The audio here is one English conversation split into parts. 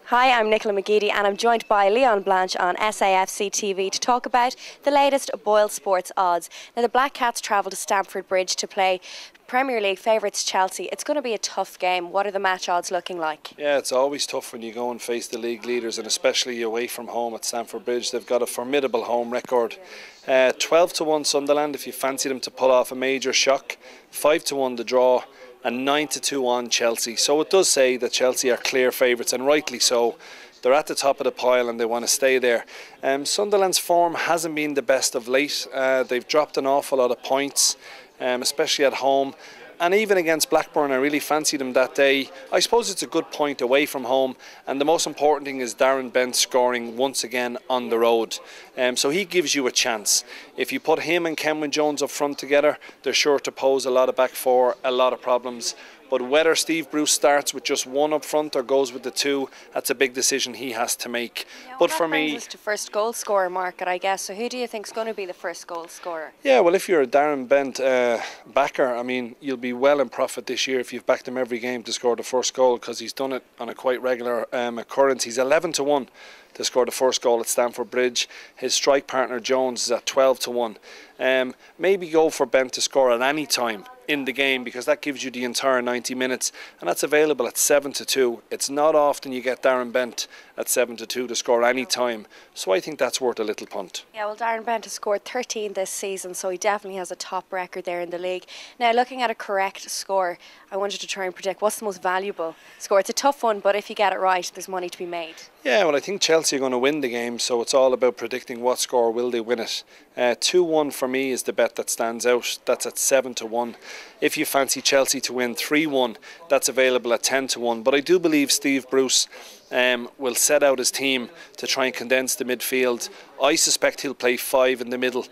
Hi, I'm Nicola McGeady and I'm joined by Blanche on SAFC TV to talk about the latest Boyle Sports odds. Now the Black Cats travel to Stamford Bridge to play Premier League favourites Chelsea. It's going to be a tough game. What are the match odds looking like? Yeah, it's always tough when you go and face the league leaders, and especially away from home at Stamford Bridge. They've got a formidable home record. 12 to 1 Sunderland if you fancy them to pull off a major shock, 5 to 1 the draw, and 9 to 2 on Chelsea. So it does say that Chelsea are clear favourites, and rightly so. They're at the top of the pile and they want to stay there. Sunderland's form hasn't been the best of late. They've dropped an awful lot of points, especially at home. And even against Blackburn, I really fancied them that day. I suppose it's a good point away from home. And the most important thing is Darren Bent scoring once again on the road. So he gives you a chance. If you put him and Kenwyne Jones up front together, they're sure to pose a lot of back four, a lot of problems. But whether Steve Bruce starts with just one up front or goes with the two, that's a big decision he has to make. Yeah, well, but for me, brings us to first goal scorer market, I guess. So who do you think is going to be the first goal scorer? Yeah, well, if you're a Darren Bent backer, I mean, you'll be well in profit this year if you've backed him every game to score the first goal, because he's done it on a quite regular occurrence. He's 11 to 1 to score the first goal at Stamford Bridge. His strike partner Jones is at 12 to 1. Maybe go for Bent to score at any time in the game, because that gives you the entire 90 minutes, and that's available at 7 to 2. It's not often you get Darren Bent at 7 to 2 to score any time, so I think that's worth a little punt. Yeah, well, Darren Bent has scored 13 this season, so he definitely has a top record there in the league. Now, looking at a correct score, I wanted to try and predict what's the most valuable score. It's a tough one, but if you get it right, there's money to be made. Yeah, well, I think Chelsea are going to win the game, so it's all about predicting what score will they win it. 2-1 for me is the bet that stands out. That's at 7 to 1. If you fancy Chelsea to win 3-1, that's available at 10 to 1. But I do believe Steve Bruce will set out his team to try and condense the midfield. I suspect he'll play 5 in the middle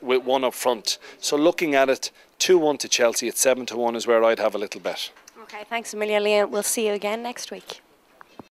with 1 up front. So looking at it, 2-1 to Chelsea at 7 to 1 is where I'd have a little bet. Okay, thanks a million, Liam. We'll see you again next week.